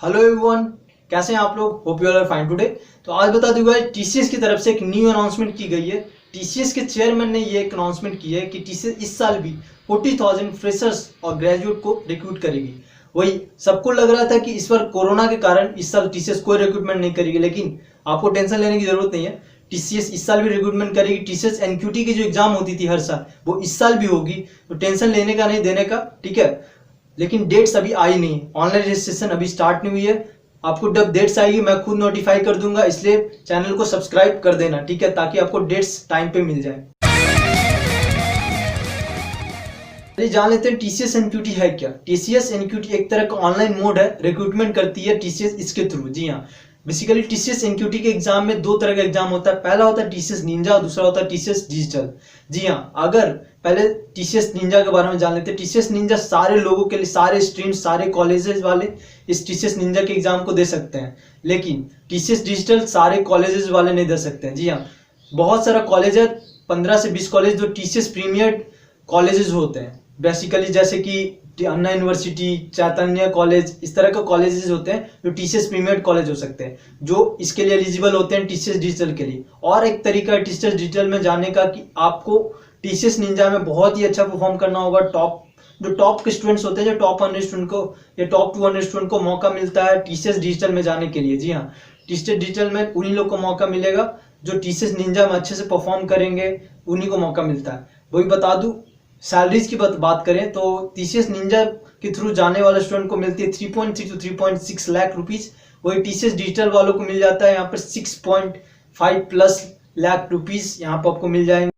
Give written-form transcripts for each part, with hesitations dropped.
Hello everyone, कैसे हैं आप लोग। Hope you are fine today. तो आज बता दूंगा टीसीएस की तरफ से एक न्यू अनाउंसमेंट की गई है। टीसीएस के चेयरमैन ने ये एक अनाउंसमेंट की है कि टीसीएस इस साल भी 40,000 फ्रेशर्स और ग्रेजुएट को रिक्रूट करेगी। वही सबको लग रहा था कि इस बार कोरोना के कारण इस साल टीसीएस कोई रिक्रूटमेंट नहीं करेगी, लेकिन आपको टेंशन लेने की जरूरत नहीं है। टीसीएस इस साल भी रिक्रूटमेंट करेगी। टीसीएस एनक्यूटी की जो एग्जाम होती थी हर साल, वो इस साल भी होगी। तो टेंशन लेने का नहीं, देने का, ठीक है। लेकिन डेट्स अभी आई नहीं, ऑनलाइन रजिस्ट्रेशन अभी स्टार्ट नहीं हुई है। आपको जब डेट्स आएगी मैं खुद नोटिफाई कर दूंगा, इसलिए चैनल को सब्सक्राइब कर देना, ठीक है, ताकि आपको डेट्स टाइम पे मिल जाए। जान लेते हैं टीसीएस एनक्यूटी है क्या। टीसीएस एनक्यूटी एक तरह का ऑनलाइन मोड है, रिक्रूटमेंट करती है टीसीएस इसके थ्रू। जी हाँ, बेसिकली टीसीएस एनक्यूटी के एग्जाम में दो तरह का एग्जाम होता है। पहला होता है टीसीएस निंजा और दूसरा होता है टीसीएस डिजिटल। जी हाँ, अगर पहले टीसीएस निंजा के बारे में जान लेते हैं। टीसीएस निंजा सारे लोगों के लिए, सारे स्ट्रीम, सारे कॉलेजेस वाले इस टीसीएस निंजा के एग्जाम को दे सकते हैं, लेकिन टीसीएस डिजिटल सारे कॉलेजेस वाले नहीं दे सकते हैं। जी हाँ, बहुत सारा कॉलेज है, 15 से 20 कॉलेज जो टीसीएस प्रीमियर कॉलेजेस होते हैं बेसिकली, जैसे कि अन्ना यूनिवर्सिटी, चैतन्य कॉलेज, इस तरह के कॉलेजेस होते हैं जो टीसीएस प्रीमियर कॉलेज हो सकते हैं, जो इसके लिए एलिजिबल होते हैं टीसीएस डिजिटल के लिए। और एक तरीका है टीसीएस डिजिटल में जाने का कि आपको टीसीएस निंजा में बहुत ही अच्छा परफॉर्म करना होगा। जो टॉप के स्टूडेंट्स होते हैं, जो टॉप 100 स्टूडेंट को या टॉप 200 स्टूडेंट को मौका मिलता है टीसीएस डिजिटल में जाने के लिए। जी हाँ, टीसीएस डिजिटल में उन्हीं लोग को मौका मिलेगा जो टीसीएस निंजा में अच्छे से परफॉर्म करेंगे, उन्हीं को मौका मिलता है। वही बता दूं, सैलरीज की बात करें तो टीसीएस निंजा के थ्रू जाने वाले स्टूडेंट को मिलती है 3.6 to 3.6 लाख रुपीज। वही टीसीएस डिजिटल वालों को मिल जाता है यहाँ पर 6.5+ लाख रुपीज यहाँ पर आपको मिल जाएंगे।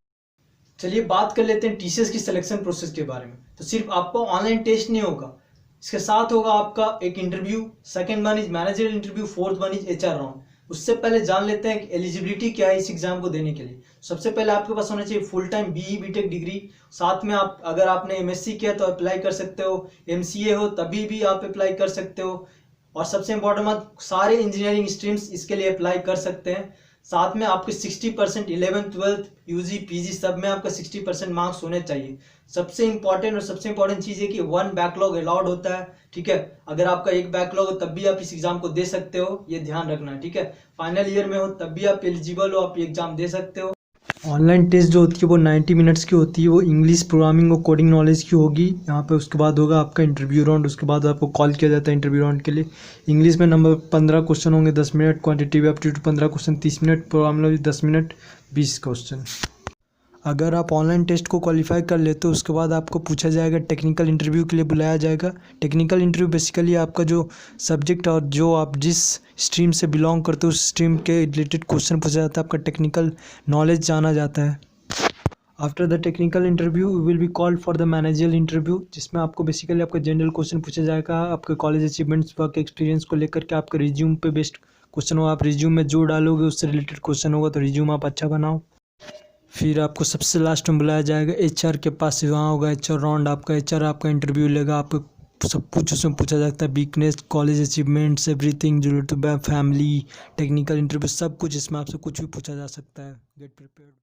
चलिए बात कर लेते हैं टीसीएस की सिलेक्शन प्रोसेस के बारे में। तो सिर्फ आपका ऑनलाइन टेस्ट नहीं होगा, इसके साथ होगा आपका एक interview, second one is managerial interview, fourth one is HR round. उससे पहले जान लेते हैं कि एलिजिबिलिटी क्या है इस एग्जाम को देने के लिए। सबसे पहले आपके पास होना चाहिए full time BE BTech degree. साथ में आप अगर आपने एमएससी किया तो अप्लाई कर सकते हो, एमसीए हो तभी भी आप अप्लाई कर सकते हो। और सबसे इंपॉर्टेंट बात, सारे इंजीनियरिंग स्ट्रीम्स इसके लिए अप्लाई कर सकते हैं। साथ में आपके 60% 11th 12th यूजी पीजी सब में आपका 60% मार्क्स होने चाहिए। सबसे इंपॉर्टेंट और सबसे इंपॉर्टेंट चीज़ है कि 1 बैकलॉग अलाउड होता है, ठीक है। अगर आपका एक बैकलॉग हो तब भी आप इस एग्जाम को दे सकते हो, ये ध्यान रखना है, ठीक है। फाइनल ईयर में हो तब भी आप एलिजिबल हो, आप ये एग्जाम दे सकते हो। ऑनलाइन टेस्ट जो होती है वो 90 मिनट्स की होती है। वो इंग्लिश, प्रोग्रामिंग और कोडिंग नॉलेज की होगी यहाँ पे। उसके बाद होगा आपका इंटरव्यू राउंड। उसके बाद आपको कॉल किया जाता है इंटरव्यू राउंड के लिए। इंग्लिश में नंबर 15 क्वेश्चन होंगे, 10 minute. Quantitative aptitude 15 question 30 minute. Programming 10 minute 20 question. अगर आप ऑनलाइन टेस्ट को क्वालिफाई कर लेते तो उसके बाद आपको पूछा जाएगा, टेक्निकल इंटरव्यू के लिए बुलाया जाएगा। टेक्निकल इंटरव्यू बेसिकली आपका जो सब्जेक्ट और जो आप जिस स्ट्रीम से बिलोंग करते हो उस स्ट्रीम के रिलेटेड क्वेश्चन पूछा जाता है, आपका टेक्निकल नॉलेज जाना जाता है। After the technical interview we will be called for the managerial interview, जिसमें आपको बेसिकली आपका जनरल क्वेश्चन पूछा जाएगा, आपके कॉलेज अचीवमेंट्स, वर्क एक्सपीरियंस को लेकर के आपके रिज्यूम पे बेस्ड क्वेश्चन होगा। आप रिज्यूम में जो डालोगे उससे रिलेटेड क्वेश्चन होगा, तो रिज्यूम आप अच्छा बनाओ। फिर आपको सबसे लास्ट में बुलाया जाएगा एचआर के पास। वहाँ होगा एचआर राउंड। आपका एचआर आपका इंटरव्यू लेगा, आपको सब कुछ उसमें पूछा जाता है, weakness, college achievements, everything related to family, technical interview, सब कुछ इसमें आपसे कुछ भी पूछा जा सकता है। Get prepared.